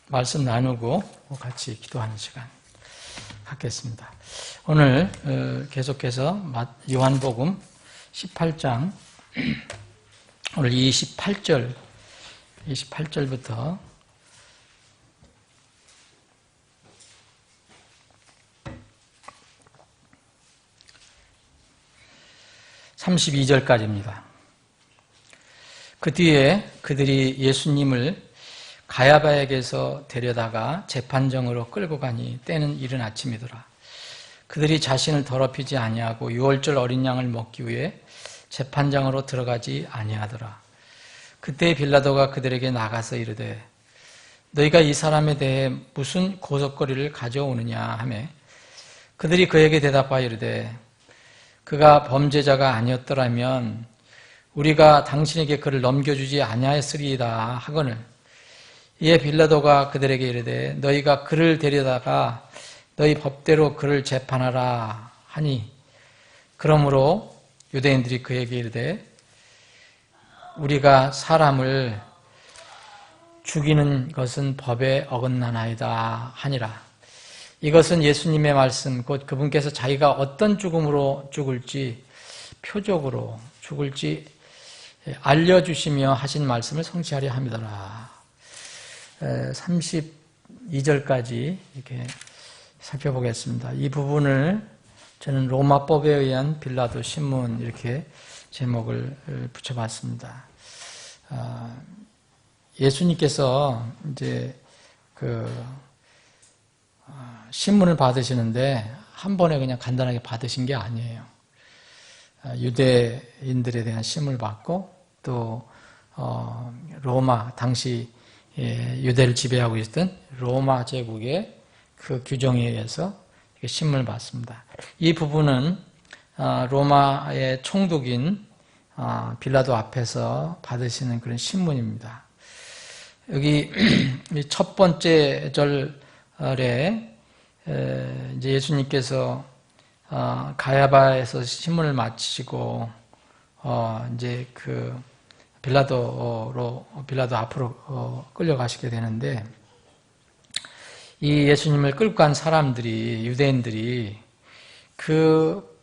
말씀 나누고 같이 기도하는 시간 갖겠습니다. 오늘 계속해서 요한복음 18장 오늘 28절부터 32절까지입니다. 그 뒤에 그들이 예수님을 가야바에게서 데려다가 재판정으로 끌고 가니 때는 이른 아침이더라. 그들이 자신을 더럽히지 아니하고 유월절 어린 양을 먹기 위해 재판장으로 들어가지 아니하더라. 그때 빌라도가 그들에게 나가서 이르되 너희가 이 사람에 대해 무슨 고속거리를 가져오느냐 하매 그들이 그에게 대답하여 이르되 그가 범죄자가 아니었더라면 우리가 당신에게 그를 넘겨주지 아니하였으리이다 하거늘 이에 빌라도가 그들에게 이르되 너희가 그를 데려다가 너희 법대로 그를 재판하라 하니 그러므로 유대인들이 그에게 이르되 우리가 사람을 죽이는 것은 법에 어긋나나이다 하니라. 이것은 예수님의 말씀 곧 그분께서 자기가 어떤 죽음으로 죽을지 표적으로 죽을지 알려주시며 하신 말씀을 성취하려 함이더라. 32절까지 이렇게 살펴보겠습니다. 이 부분을 저는 로마법에 의한 빌라도 신문 이렇게 제목을 붙여봤습니다. 예수님께서 이제 신문을 받으시는데 한 번에 그냥 간단하게 받으신 게 아니에요. 유대인들에 대한 신문을 받고 또 로마 당시 유대를 지배하고 있었던 로마 제국의 그 규정에 의해서 신문을 받습니다. 이 부분은 로마의 총독인 빌라도 앞에서 받으시는 그런 신문입니다. 여기 첫 번째 절에 이제 예수님께서 가야바에서 신문을 마치시고 이제 그 빌라도 앞으로 끌려가시게 되는데 이 예수님을 끌고 간 사람들이 유대인들이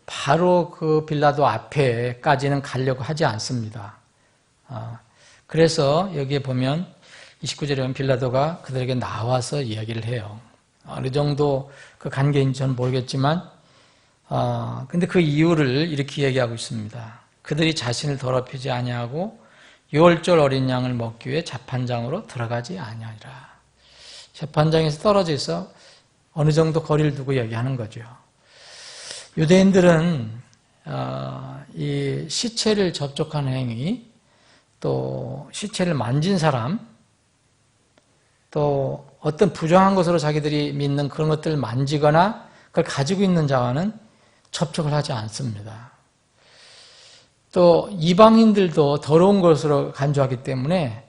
바로 그 빌라도 앞에까지는 가려고 하지 않습니다. 그래서 여기에 보면 29절에 보면 빌라도가 그들에게 나와서 이야기를 해요. 어느 정도 그 관계인지 저는 모르겠지만 근데 그 이유를 이렇게 얘기하고 있습니다. 그들이 자신을 더럽히지 아니하고 유월절 어린 양을 먹기 위해 재판장으로 들어가지 아니하리라. 재판장에서 떨어져 있어 어느 정도 거리를 두고 얘기하는 거죠. 유대인들은 이 시체를 접촉하는 행위, 또 시체를 만진 사람, 또 어떤 부정한 것으로 자기들이 믿는 그런 것들을 만지거나 그걸 가지고 있는 자와는 접촉을 하지 않습니다. 또 이방인들도 더러운 것으로 간주하기 때문에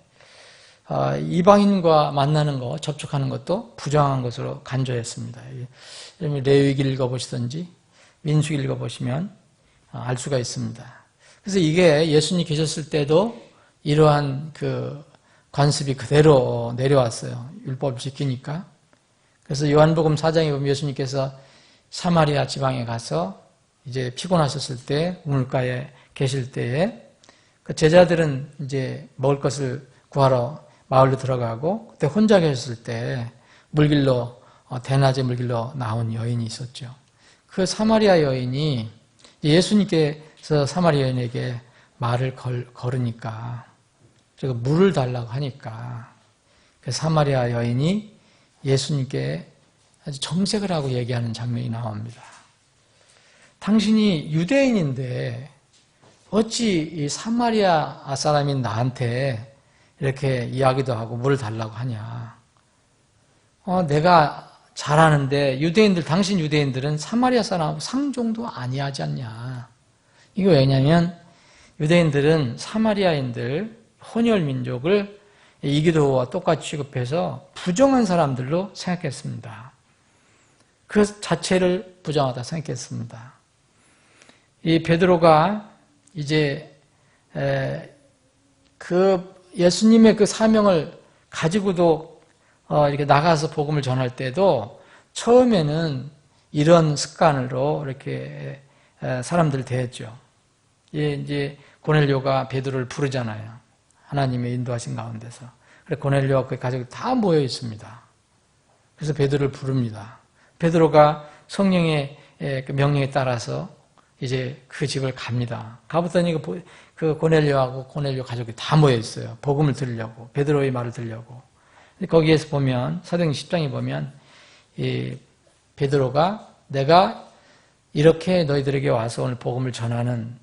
이방인과 만나는 거, 접촉하는 것도 부정한 것으로 간주했습니다. 레위기를 읽어보시든지 민수기를 읽어보시면 알 수가 있습니다. 그래서 이게 예수님이 계셨을 때도 이러한 그 관습이 그대로 내려왔어요. 율법을 지키니까. 그래서 요한복음 4장에 보면 예수님께서 사마리아 지방에 가서 이제 피곤하셨을 때 우물가에 계실 때에 그 제자들은 이제 먹을 것을 구하러 마을로 들어가고 그때 혼자 계셨을 때 대낮에 물길로 나온 여인이 있었죠. 그 사마리아 여인이 예수님께서 사마리아 여인에게 말을 걸으니까 그리고 물을 달라고 하니까 그 사마리아 여인이 예수님께 아주 정색을 하고 얘기하는 장면이 나옵니다. 당신이 유대인인데 어찌 이 사마리아 사람인 나한테 이렇게 이야기도 하고 물을 달라고 하냐. 내가 잘 아는데 당신 유대인들은 사마리아 사람하고 상종도 아니하지 않냐. 이거 왜냐면 유대인들은 사마리아인들, 혼혈민족을 이교도와 똑같이 취급해서 부정한 사람들로 생각했습니다. 그 자체를 부정하다 생각했습니다. 이 베드로가 이제 그 예수님의 그 사명을 가지고도 이렇게 나가서 복음을 전할 때도 처음에는 이런 습관으로 이렇게 사람들을 대했죠. 이제 고넬료가 베드로를 부르잖아요. 하나님의 인도하신 가운데서. 그래서 고넬료와 그의 가족이 다 모여 있습니다. 그래서 베드로를 부릅니다. 베드로가 성령의 명령에 따라서 이제 그 집을 갑니다. 가보더니 그 고넬료하고 고넬료 가족이 다 모여 있어요. 복음을 들으려고, 베드로의 말을 들으려고. 거기에서 보면 사도행전 10장에 보면 이 베드로가 내가 이렇게 너희들에게 와서 오늘 복음을 전하는데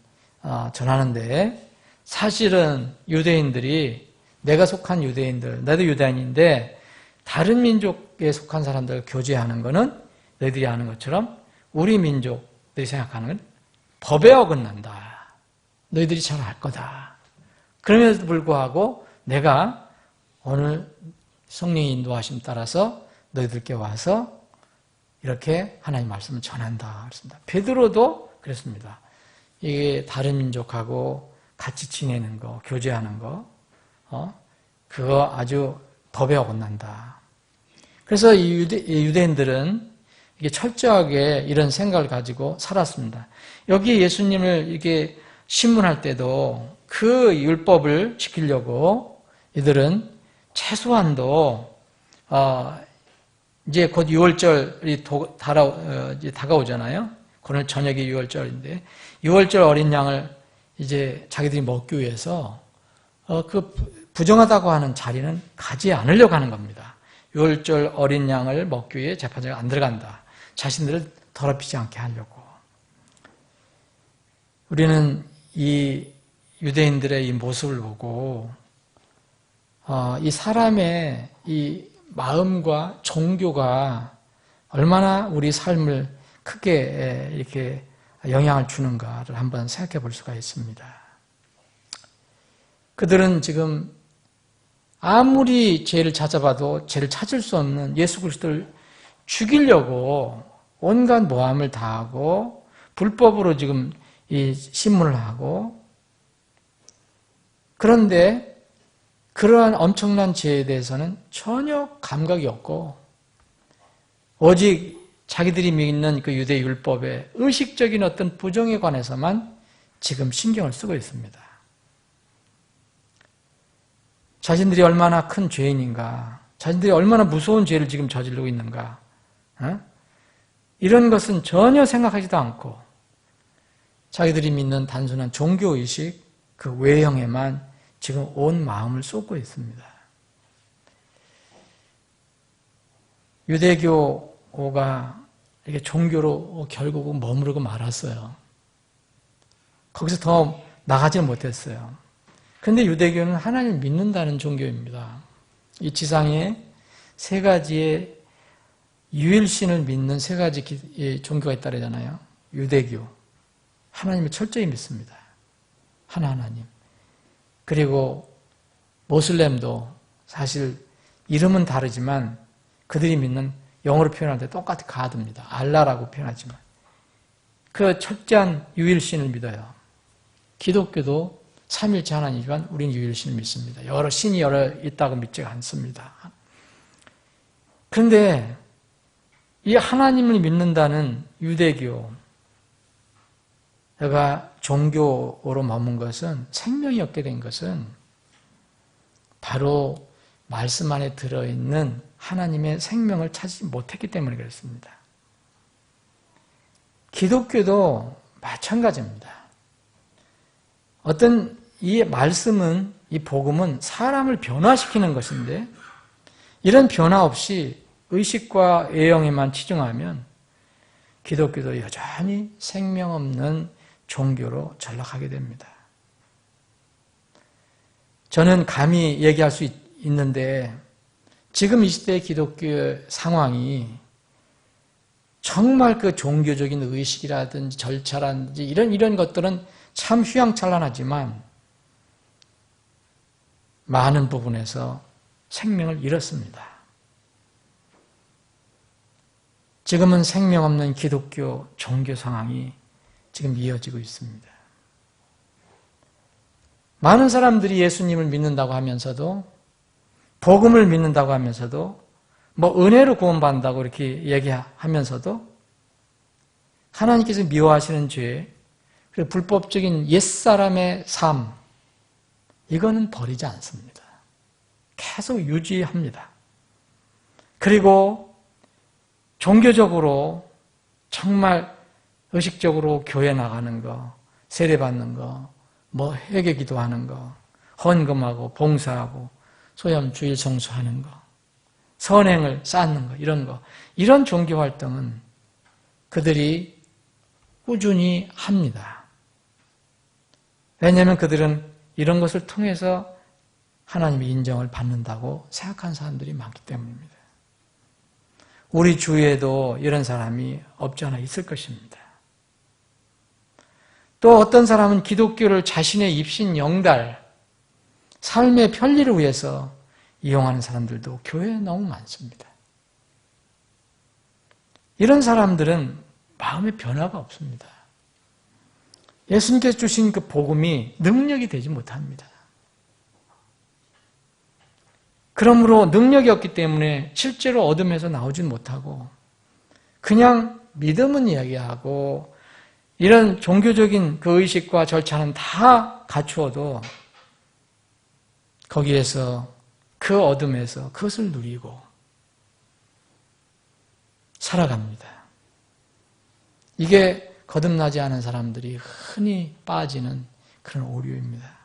사실은 유대인들이 내가 속한 유대인들, 나도 유대인인데 다른 민족에 속한 사람들을 교제하는 것은 너희들이 아는 것처럼 우리 민족들이 생각하는 건 법에 어긋난다. 너희들이 잘 알 거다. 그럼에도 불구하고 내가 오늘 성령의 인도하심 따라서 너희들께 와서 이렇게 하나님 말씀을 전한다. 그렇습니다. 베드로도 그랬습니다. 이게 다른 민족하고 같이 지내는 거, 교제하는 거, 그거 아주 법에 어긋난다. 그래서 이 유대인들은 이게 철저하게 이런 생각을 가지고 살았습니다. 여기 예수님을 이렇게 신문할 때도 그 율법을 지키려고 이들은 최소한도 이제 곧 6월절이 다가오잖아요. 오늘 저녁이 6월절인데 6월절 어린 양을 이제 자기들이 먹기 위해서 그 부정하다고 하는 자리는 가지 않으려고 하는 겁니다. 6월절 어린 양을 먹기 위해 재판장에 안 들어간다. 자신들을 더럽히지 않게 하려고. 우리는 이 유대인들의 이 모습을 보고 이 사람의 이 마음과 종교가 얼마나 우리 삶을 크게 이렇게 영향을 주는가를 한번 생각해 볼 수가 있습니다. 그들은 지금 아무리 죄를 찾아봐도 죄를 찾을 수 없는 예수 그리스도를 죽이려고 온갖 모함을 다하고 불법으로 지금 이 신문을 하고, 그런데 그러한 엄청난 죄에 대해서는 전혀 감각이 없고 오직 자기들이 믿는 그 유대 율법의 의식적인 어떤 부정에 관해서만 지금 신경을 쓰고 있습니다. 자신들이 얼마나 큰 죄인인가, 자신들이 얼마나 무서운 죄를 지금 저지르고 있는가, 이런 것은 전혀 생각하지도 않고 자기들이 믿는 단순한 종교의식 그 외형에만 지금 온 마음을 쏟고 있습니다. 유대교가 이렇게 종교로 결국은 머무르고 말았어요. 거기서 더 나가지 못했어요. 그런데 유대교는 하나님을 믿는다는 종교입니다. 이 지상에 세 가지의 유일신을 믿는 세 가지 종교가 있다잖아요. 유대교, 하나님을 철저히 믿습니다. 하나님. 그리고 모슬렘도 사실 이름은 다르지만 그들이 믿는, 영어로 표현할 때 똑같이 가드입니다. 알라라고 표현하지만 그 철저한 유일신을 믿어요. 기독교도 삼일체 하나님이지만 우리는 유일신을 믿습니다. 여러 신이 있다고 믿지 않습니다. 그런데 이 하나님을 믿는다는 유대교가 종교로 머문 것은, 생명이 없게 된 것은 바로 말씀 안에 들어있는 하나님의 생명을 찾지 못했기 때문에 그렇습니다. 기독교도 마찬가지입니다. 어떤 이 말씀은, 이 복음은 사람을 변화시키는 것인데 이런 변화 없이 의식과 외형에만 치중하면 기독교도 여전히 생명 없는 종교로 전락하게 됩니다. 저는 감히 얘기할 수 있는데 지금 이 시대의 기독교의 상황이 정말 그 종교적인 의식이라든지 절차라든지 이런 것들은 참 휘황찬란하지만 많은 부분에서 생명을 잃었습니다. 지금은 생명 없는 기독교 종교 상황이 지금 이어지고 있습니다. 많은 사람들이 예수님을 믿는다고 하면서도, 복음을 믿는다고 하면서도 뭐 은혜로 구원받는다고 이렇게 얘기하면서도 하나님께서 미워하시는 죄, 그리고 불법적인 옛사람의 삶, 이거는 버리지 않습니다. 계속 유지합니다. 그리고 종교적으로 정말 의식적으로 교회 나가는 거, 세례받는 거, 뭐 회개 기도하는 거, 헌금하고 봉사하고 소염 주일 성수하는 거, 선행을 쌓는 거, 이런 종교 활동은 그들이 꾸준히 합니다. 왜냐하면 그들은 이런 것을 통해서 하나님의 인정을 받는다고 생각하는 사람들이 많기 때문입니다. 우리 주위에도 이런 사람이 없지 않아 있을 것입니다. 또 어떤 사람은 기독교를 자신의 입신 영달, 삶의 편리를 위해서 이용하는 사람들도 교회에 너무 많습니다. 이런 사람들은 마음의 변화가 없습니다. 예수님께서 주신 그 복음이 능력이 되지 못합니다. 그러므로 능력이 없기 때문에 실제로 어둠에서 나오진 못하고 그냥 믿음은 이야기하고 이런 종교적인 그 의식과 절차는 다 갖추어도 거기에서 그 어둠에서 그것을 누리고 살아갑니다. 이게 거듭나지 않은 사람들이 흔히 빠지는 그런 오류입니다.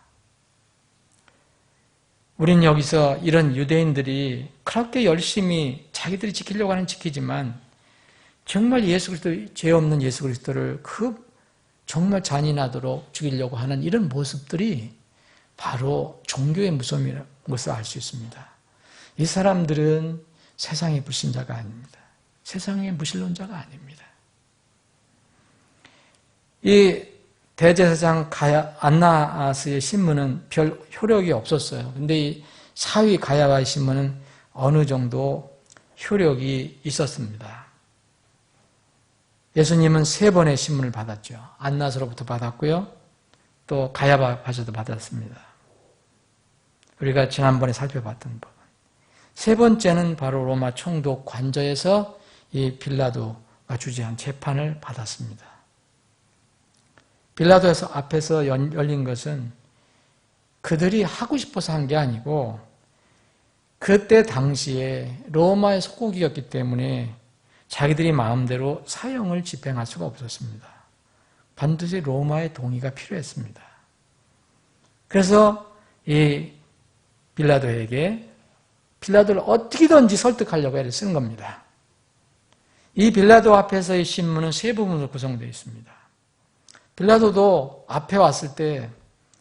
우린 여기서 이런 유대인들이 그렇게 열심히 자기들이 지키려고 하는 지키지만 정말 예수 그리스도, 죄 없는 예수 그리스도를 정말 잔인하도록 죽이려고 하는 이런 모습들이 바로 종교의 무서움이라는 것을 알 수 있습니다. 이 사람들은 세상의 불신자가 아닙니다. 세상의 무신론자가 아닙니다. 이 대제사장 안나스의 신문은 별 효력이 없었어요. 근데 이 사위 가야바의 신문은 어느 정도 효력이 있었습니다. 예수님은 3번의 신문을 받았죠. 안나스로부터 받았고요. 또 가야바에서도 받았습니다. 우리가 지난번에 살펴봤던 부분. 3번째는 바로 로마 총독 관저에서 이 빌라도가 주재한 재판을 받았습니다. 빌라도에서 앞에서 열린 것은 그들이 하고 싶어서 한 게 아니고 그때 당시에 로마의 속국이었기 때문에 자기들이 마음대로 사형을 집행할 수가 없었습니다. 반드시 로마의 동의가 필요했습니다. 그래서 이 빌라도에게 빌라도를 어떻게든지 설득하려고 애를 쓴 겁니다. 이 빌라도 앞에서의 신문은 3부분으로 구성되어 있습니다. 빌라도도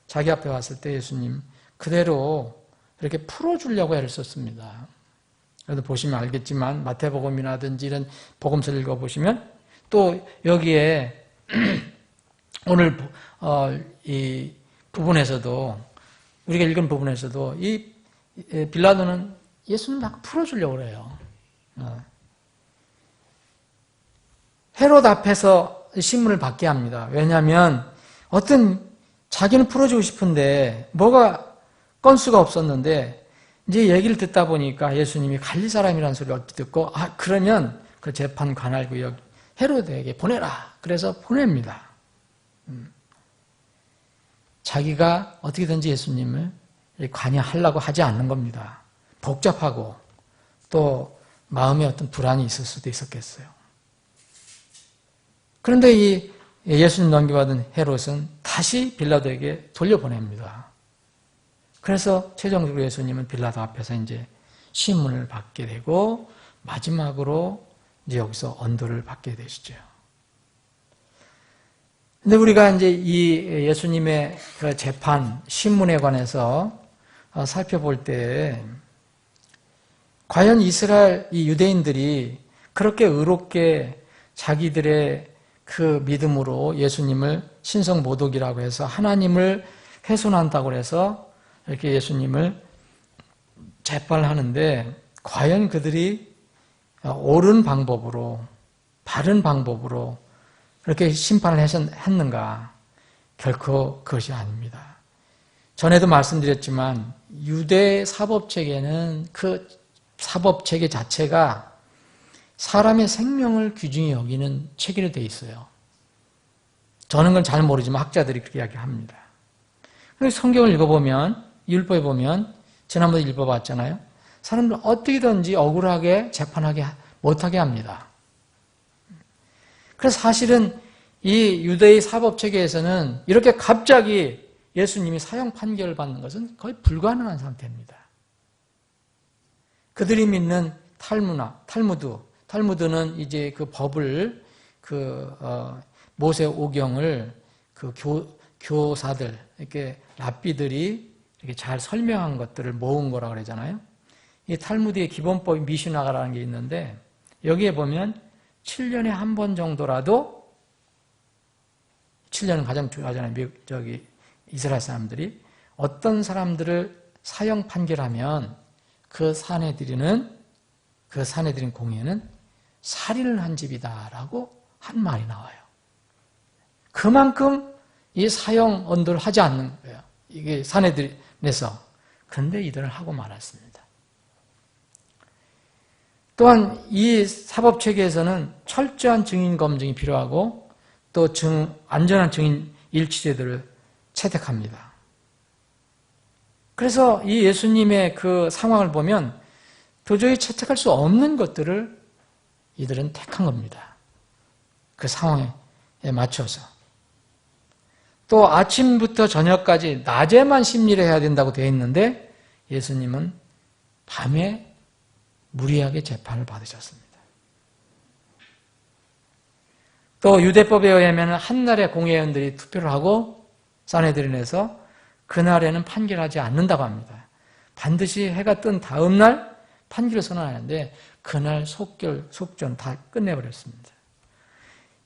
자기 앞에 왔을 때 예수님 그대로 이렇게 풀어주려고 애를 썼습니다. 그래도 보시면 알겠지만 마태복음이라든지 이런 복음서를 읽어보시면 또 여기에 오늘 이 부분에서도 우리가 읽은 부분에서도 이 빌라도는 예수님을 막 풀어주려고 그래요. 헤롯 앞에서 신문을 받게 합니다. 왜냐하면 자기는 풀어주고 싶은데 뭐가 건수가 없었는데 이제 얘기를 듣다 보니까 예수님이 갈릴 사람이라는 소리를 어찌 듣고 그러면 그 재판 관할 구역 헤롯에게 보내라. 그래서 보냅니다. 자기가 어떻게든지 예수님을 관여하려고 하지 않는 겁니다. 복잡하고 또 마음에 어떤 불안이 있을 수도 있었겠어요. 그런데 이 예수님 넘겨받은 헤롯은 다시 빌라도에게 돌려보냅니다. 그래서 최종적으로 예수님은 빌라도 앞에서 이제 신문을 받게 되고 마지막으로 이제 여기서 언도를 받게 되시죠. 근데 우리가 이제 이 예수님의 그 재판, 신문에 관해서 살펴볼 때 과연 이스라엘 이 유대인들이 그렇게 의롭게 자기들의 그 믿음으로 예수님을 신성모독이라고 해서 하나님을 훼손한다고 해서 이렇게 예수님을 재판을 하는데 과연 그들이 옳은 방법으로 바른 방법으로 그렇게 심판을 했는가? 결코 그것이 아닙니다. 전에도 말씀드렸지만 유대 사법체계는 그 사법 체계 자체가 사람의 생명을 귀중히 여기는 체계로 되어 있어요. 저는 그건 잘 모르지만 학자들이 그렇게 이야기합니다. 그래서 성경을 읽어보면, 율법에 보면, 지난번에 읽어봤잖아요. 사람들 어떻게든지 억울하게 재판하게 못하게 합니다. 그래서 사실은 이 유대의 사법체계에서는 이렇게 갑자기 예수님이 사형 판결을 받는 것은 거의 불가능한 상태입니다. 그들이 믿는 탈무드는 이제 그 법을, 모세 오경을 교사들, 이렇게 랍비들이 이렇게 잘 설명한 것들을 모은 거라고 그러잖아요. 이 탈무드의 기본법이 미슈나가라는 게 있는데, 여기에 보면 7년에 한 번 정도라도, 7년은 가장 중요하잖아요. 이스라엘 사람들이. 어떤 사람들을 사형 판결하면 그 사내들인 공예는 살인을 한 집이다라고 한 말이 나와요. 그만큼 이 사형 언도를 하지 않는 거예요. 이게 사내들에서. 그런데 이들은 하고 말았습니다. 또한 이 사법체계에서는 철저한 증인 검증이 필요하고 또 안전한 증인 일치제도를 채택합니다. 그래서 이 예수님의 그 상황을 보면 도저히 채택할 수 없는 것들을 이들은 택한 겁니다. 그 상황에 맞춰서. 또 아침부터 저녁까지 낮에만 심리를 해야 된다고 되어 있는데 예수님은 밤에 무리하게 재판을 받으셨습니다. 또 유대법에 의하면 한날에 공회원들이 투표를 하고 사내들인에서 그날에는 판결하지 않는다고 합니다. 반드시 해가 뜬 다음 날 판결을 선언하는데 그날 속전 다 끝내버렸습니다.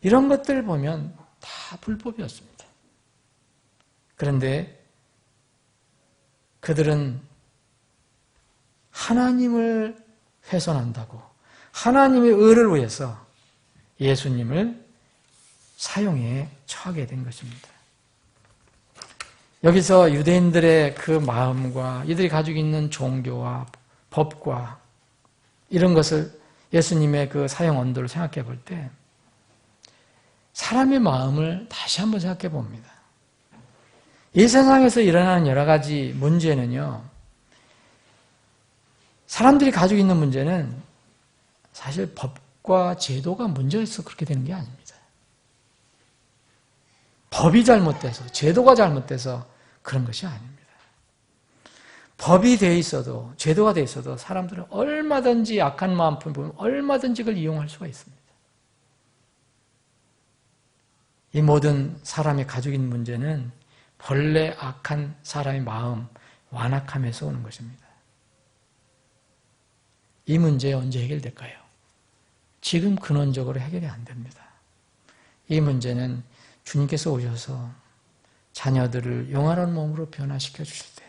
이런 것들을 보면 다 불법이었습니다. 그런데 그들은 하나님을 훼손한다고 하나님의 의를 위해서 예수님을 사형에 처하게 된 것입니다. 여기서 유대인들의 그 마음과 이들이 가지고 있는 종교와 법과 이런 것을 예수님의 그 사형 언도를 생각해 볼 때 사람의 마음을 다시 한번 생각해 봅니다. 이 세상에서 일어나는 여러 가지 문제는요, 사람들이 가지고 있는 문제는 사실 법과 제도가 문제가 있어서 그렇게 되는 게 아닙니다. 법이 잘못돼서, 제도가 잘못돼서 그런 것이 아닙니다. 법이 돼 있어도, 제도가 돼 있어도 사람들은 얼마든지 악한 마음 보면 얼마든지 그걸 이용할 수가 있습니다. 이 모든 사람이 가지고 있는 문제는 본래 악한 사람의 마음, 완악함에서 오는 것입니다. 이 문제 언제 해결될까요? 지금 근원적으로 해결이 안 됩니다. 이 문제는 주님께서 오셔서 자녀들을 영원한 몸으로 변화시켜 주실 때,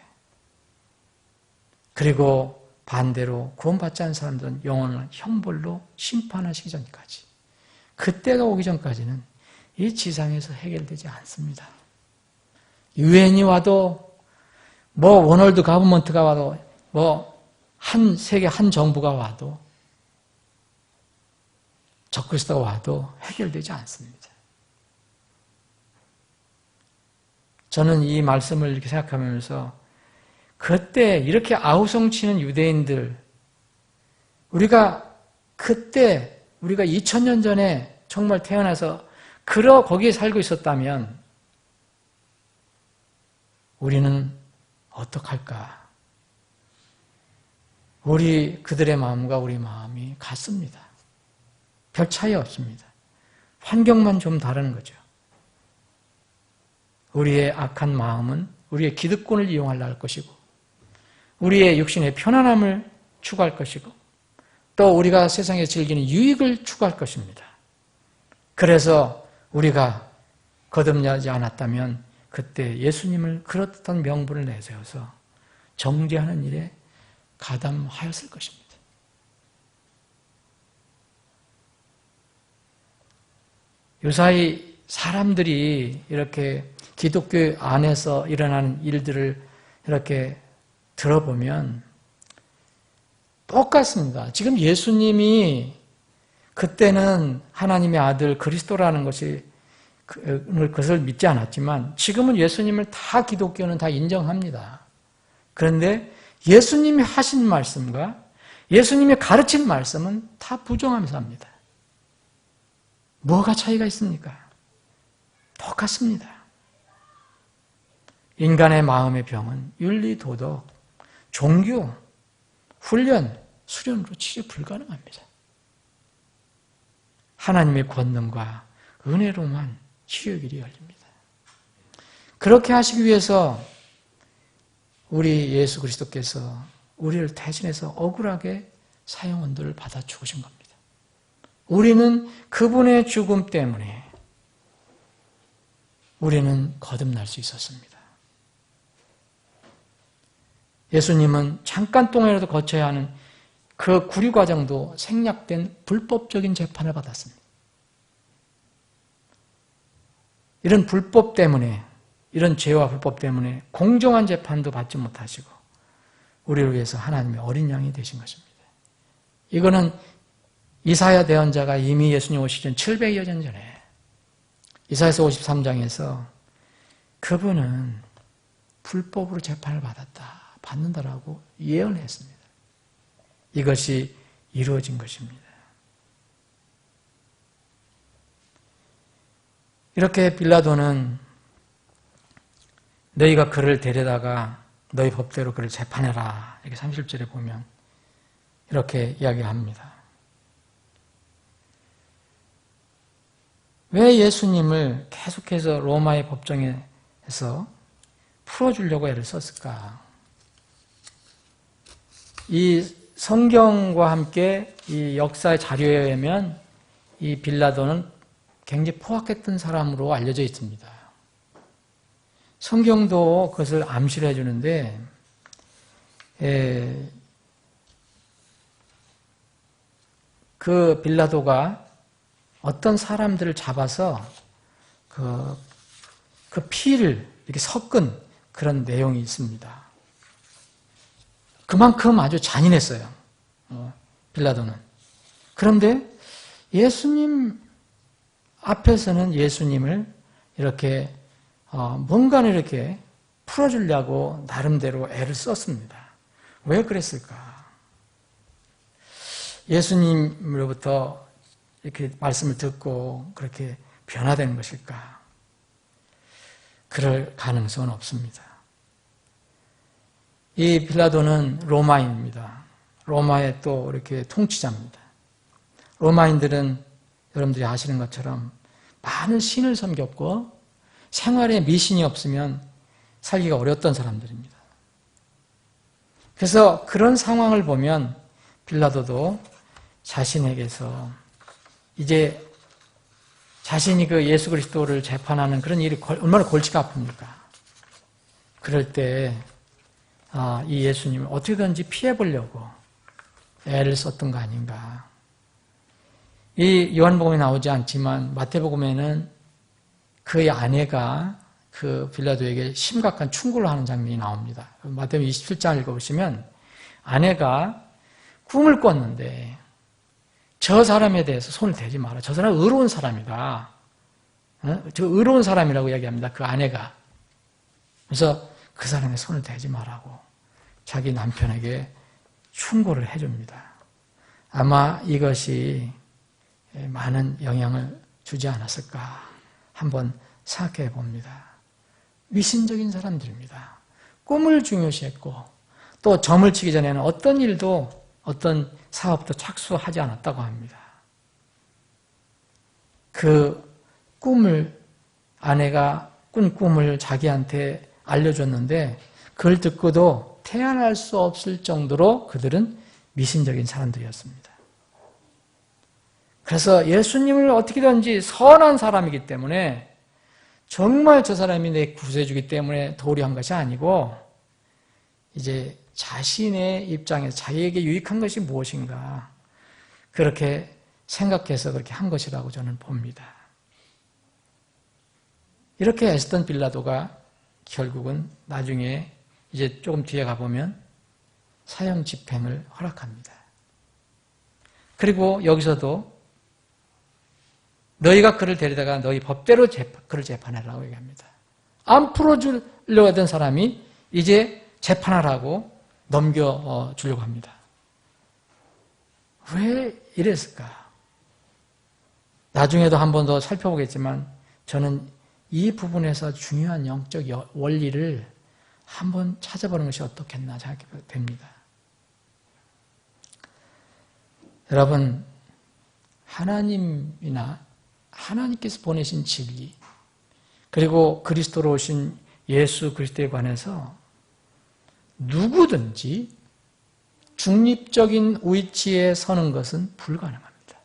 그리고 반대로 구원받지 않은 사람들은 영원한 형벌로 심판하시기 전까지, 그때가 오기 전까지는 이 지상에서 해결되지 않습니다. 유엔이 와도, 워널드 가버먼트가 와도, 세계 한 정부가 와도, 적그리스도가 와도 해결되지 않습니다. 저는 이 말씀을 이렇게 생각하면서 그때 이렇게 아우성치는 유대인들, 우리가 2000년 전에 정말 태어나서 거기에 살고 있었다면 우리는 어떡할까? 그들의 마음과 우리 마음이 같습니다. 별 차이 없습니다. 환경만 좀 다른 거죠. 우리의 악한 마음은 우리의 기득권을 이용하려 할 것이고, 우리의 육신의 편안함을 추구할 것이고, 또 우리가 세상에서 즐기는 유익을 추구할 것입니다. 그래서 우리가 거듭나지 않았다면 그때 예수님을 그렇던 명분을 내세워서 정죄하는 일에 가담하였을 것입니다. 요사이 사람들이 이렇게 기독교 안에서 일어나는 일들을 이렇게 들어보면 똑같습니다. 지금 예수님이 그때는 하나님의 아들 그리스도라는 것을 믿지 않았지만 지금은 예수님을 다 기독교는 다 인정합니다. 그런데 예수님이 하신 말씀과 예수님이 가르친 말씀은 다 부정하면서 합니다. 뭐가 차이가 있습니까? 똑같습니다. 인간의 마음의 병은 윤리, 도덕, 종교, 훈련, 수련으로 치료 불가능합니다. 하나님의 권능과 은혜로만 치유의 길이 열립니다. 그렇게 하시기 위해서 우리 예수 그리스도께서 우리를 대신해서 억울하게 사형원들을 받아 죽으신 겁니다. 우리는 그분의 죽음 때문에 우리는 거듭날 수 있었습니다. 예수님은 잠깐 동안이라도 거쳐야 하는 그 구류 과정도 생략된 불법적인 재판을 받았습니다. 이런 불법 때문에, 이런 죄와 불법 때문에 공정한 재판도 받지 못하시고 우리를 위해서 하나님의 어린 양이 되신 것입니다. 이거는 이사야 대언자가 이미 예수님 오시기 전 700여 년 전에 이사야서 53장에서 그분은 불법으로 재판을 받는다라고 예언을 했습니다. 이것이 이루어진 것입니다. 이렇게 빌라도는 너희가 그를 데려다가 너희 법대로 그를 재판해라. 이렇게 30절에 보면 이렇게 이야기합니다. 왜 예수님을 계속해서 로마의 법정에서 풀어주려고 애를 썼을까? 이 성경과 함께 이 역사의 자료에 의하면 이 빌라도는 굉장히 포악했던 사람으로 알려져 있습니다. 성경도 그것을 암시를 해주는데 그 빌라도가 어떤 사람들을 잡아서 그 피를 이렇게 섞은 그런 내용이 있습니다. 그만큼 아주 잔인했어요. 빌라도는. 그런데 예수님 앞에서는 예수님을 이렇게 뭔가를 이렇게 풀어주려고 나름대로 애를 썼습니다. 왜 그랬을까? 예수님으로부터 이렇게 말씀을 듣고 그렇게 변화되는 것일까? 그럴 가능성은 없습니다. 이 빌라도는 로마인입니다. 로마의 또 이렇게 통치자입니다. 로마인들은 여러분들이 아시는 것처럼 많은 신을 섬겼고 생활에 미신이 없으면 살기가 어려웠던 사람들입니다. 그래서 그런 상황을 보면 빌라도도 자신에게서 이제 자신이 그 예수 그리스도를 재판하는 그런 일이 얼마나 골치가 아픕니까? 그럴 때 이 예수님을 어떻게든지 피해보려고 애를 썼던 거 아닌가. 이 요한복음에 나오지 않지만 마태복음에는 그의 아내가 그 빌라도에게 심각한 충고를 하는 장면이 나옵니다. 마태복음 27장 읽어보시면 아내가 꿈을 꿨는데 저 사람에 대해서 손을 대지 마라. 저 사람은 의로운 사람이다. 저 의로운 사람이라고 이야기합니다. 그 아내가. 그래서 그 사람의 손을 대지 말라고 자기 남편에게 충고를 해줍니다. 아마 이것이 많은 영향을 주지 않았을까 한번 생각해 봅니다. 미신적인 사람들입니다. 꿈을 중요시했고 또 점을 치기 전에는 어떤 일도 어떤 사업도 착수하지 않았다고 합니다. 그 꿈을 아내가 꾼 꿈을 자기한테 알려줬는데 그걸 듣고도 태어날 수 없을 정도로 그들은 미신적인 사람들이었습니다. 그래서 예수님을 어떻게든지 선한 사람이기 때문에 정말 저 사람이 내 구세주기 때문에 도리한 것이 아니고 이제 자신의 입장에서 자기에게 유익한 것이 무엇인가 그렇게 생각해서 그렇게 한 것이라고 저는 봅니다. 이렇게 애쓰던 빌라도가 결국은 나중에 이제 조금 뒤에 가보면 사형 집행을 허락합니다. 그리고 여기서도 너희가 그를 데리다가 너희 법대로 그를 재판하라고 얘기합니다. 안 풀어주려고 하던 사람이 이제 재판하라고 넘겨주려고 합니다. 왜 이랬을까? 나중에도 한 번 더 살펴보겠지만 저는 이 부분에서 중요한 영적 원리를 한번 찾아보는 것이 어떻겠나 생각해 봅니다. 여러분, 하나님이나 하나님께서 보내신 진리, 그리고 그리스도로 오신 예수 그리스도에 관해서 누구든지 중립적인 위치에 서는 것은 불가능합니다.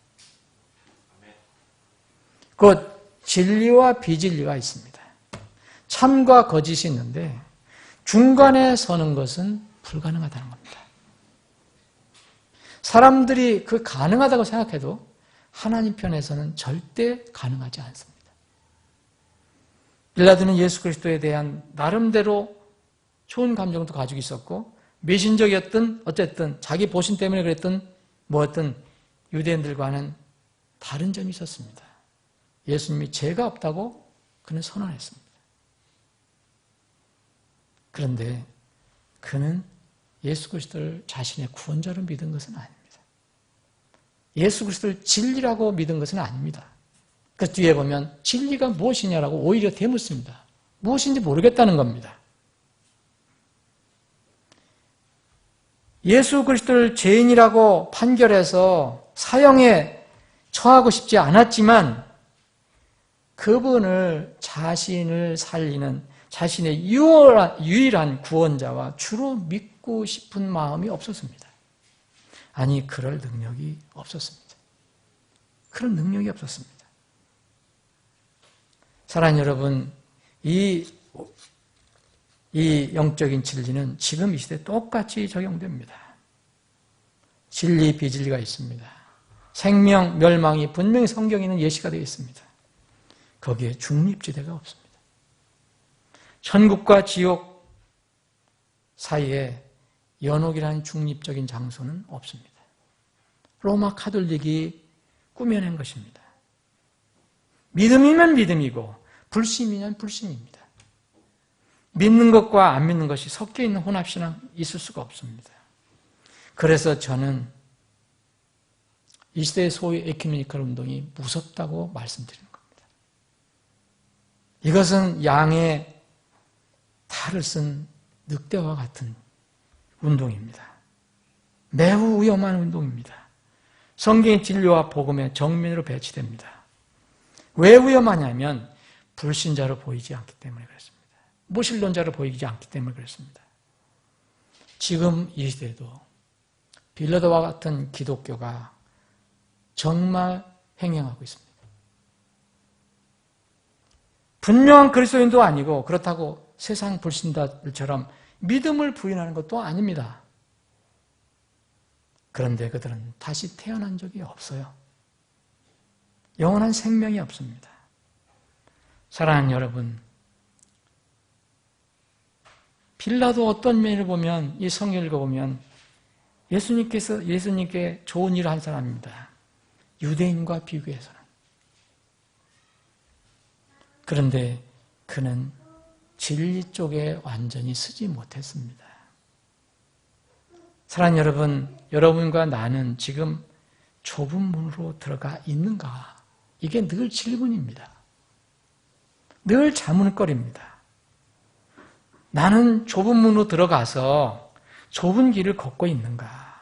곧 진리와 비진리가 있습니다. 참과 거짓이 있는데 중간에 서는 것은 불가능하다는 겁니다. 사람들이 그 가능하다고 생각해도 하나님 편에서는 절대 가능하지 않습니다. 빌라도는 예수 그리스도에 대한 나름대로 좋은 감정도 가지고 있었고 미신적이었던 어쨌든 자기 보신 때문에 그랬던 어떤 유대인들과는 다른 점이 있었습니다. 예수님이 죄가 없다고 그는 선언했습니다. 그런데 그는 예수 그리스도를 자신의 구원자로 믿은 것은 아닙니다. 예수 그리스도를 진리라고 믿은 것은 아닙니다. 그 뒤에 보면 진리가 무엇이냐라고 오히려 되묻습니다. 무엇인지 모르겠다는 겁니다. 예수 그리스도를 죄인이라고 판결해서 사형에 처하고 싶지 않았지만 그분을 자신을 살리는 자신의 유일한 구원자와 주로 믿고 싶은 마음이 없었습니다. 아니, 그럴 능력이 없었습니다. 그런 능력이 없었습니다. 사랑하는 여러분, 이 영적인 진리는 지금 이 시대에 똑같이 적용됩니다. 진리, 비진리가 있습니다. 생명, 멸망이 분명히 성경에는 예시가 되어 있습니다. 거기에 중립지대가 없습니다. 천국과 지옥 사이에 연옥이라는 중립적인 장소는 없습니다. 로마 카톨릭이 꾸며낸 것입니다. 믿음이면 믿음이고 불신이면 불신입니다. 믿는 것과 안 믿는 것이 섞여 있는 혼합신앙 있을 수가 없습니다. 그래서 저는 이 시대의 소위 에큐메니컬 운동이 무섭다고 말씀드리는 겁니다. 이것은 양의 탈을 쓴 늑대와 같은 운동입니다. 매우 위험한 운동입니다. 성경의 진리와 복음의 정면으로 배치됩니다. 왜 위험하냐면 불신자로 보이지 않기 때문에 그렇습니다. 무신론자로 보이지 않기 때문에 그렇습니다. 지금 이 시대에도 빌라도와 같은 기독교가 정말 횡행하고 있습니다. 분명한 그리스도인도 아니고 그렇다고 세상 불신자들처럼 믿음을 부인하는 것도 아닙니다. 그런데 그들은 다시 태어난 적이 없어요. 영원한 생명이 없습니다. 사랑하는 여러분, 빌라도 어떤 면을 보면 이 성경을 읽어보면 예수님께 좋은 일을 한 사람입니다. 유대인과 비교해서는. 그런데 그는 진리 쪽에 완전히 서지 못했습니다. 사랑하는 여러분, 여러분과 나는 지금 좁은 문으로 들어가 있는가? 이게 늘 질문입니다. 늘 자문거리입니다. 나는 좁은 문으로 들어가서 좁은 길을 걷고 있는가?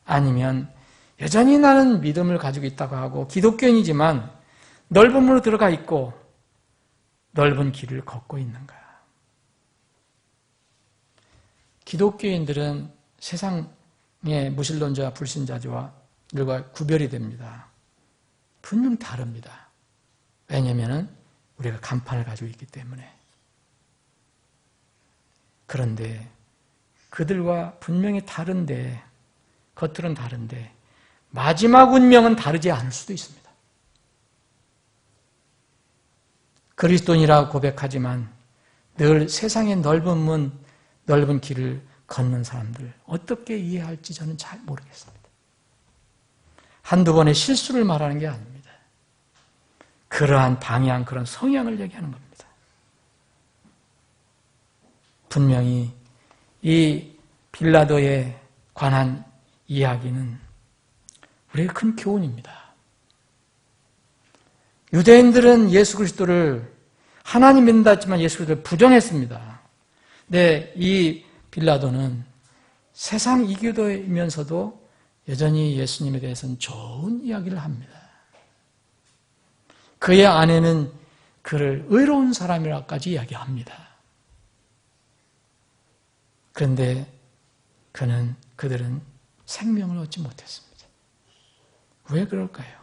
아니면 여전히 나는 믿음을 가지고 있다고 하고 기독교인이지만 넓은 문으로 들어가 있고 넓은 길을 걷고 있는가? 기독교인들은 세상의 무신론자와 불신자들과 구별이 됩니다. 분명 다릅니다. 왜냐하면 우리가 간판을 가지고 있기 때문에. 그런데 그들과 분명히 다른데, 겉으로는 다른데 마지막 운명은 다르지 않을 수도 있습니다. 그리스도인이라고 고백하지만 늘 세상의 넓은 문, 넓은 길을 걷는 사람들 어떻게 이해할지 저는 잘 모르겠습니다. 한두 번의 실수를 말하는 게 아닙니다. 그러한 방향, 그런 성향을 얘기하는 겁니다. 분명히 이 빌라도에 관한 이야기는 우리의 큰 교훈입니다. 유대인들은 예수 그리스도를 하나님 믿는다 했지만 예수 그리스도를 부정했습니다. 근데 이 빌라도는 세상 이교도이면서도 여전히 예수님에 대해서는 좋은 이야기를 합니다. 그의 아내는 그를 의로운 사람이라고까지 이야기합니다. 그런데 그들은 생명을 얻지 못했습니다. 왜 그럴까요?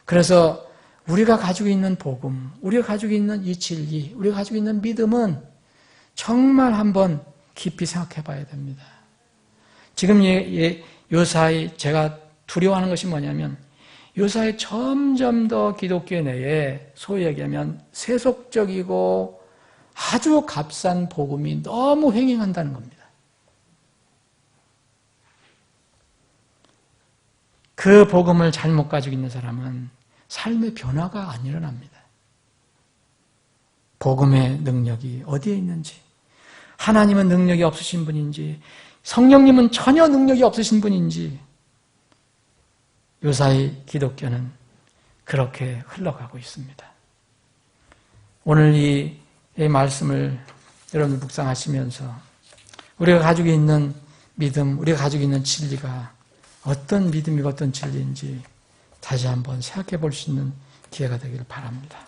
그래서 우리가 가지고 있는 복음, 우리가 가지고 있는 이 진리, 우리가 가지고 있는 믿음은 정말 한번 깊이 생각해 봐야 됩니다. 지금 요사이 제가 두려워하는 것이 뭐냐면 요사이 점점 더 기독교 내에 소위 얘기하면 세속적이고 아주 값싼 복음이 너무 횡행한다는 겁니다. 그 복음을 잘못 가지고 있는 사람은 삶의 변화가 안 일어납니다. 복음의 능력이 어디에 있는지, 하나님은 능력이 없으신 분인지, 성령님은 전혀 능력이 없으신 분인지 요사이 기독교는 그렇게 흘러가고 있습니다. 오늘 이 말씀을 여러분 묵상하시면서 우리가 가지고 있는 믿음, 우리가 가지고 있는 진리가 어떤 믿음이고 어떤 진리인지 다시 한번 생각해 볼 수 있는 기회가 되기를 바랍니다.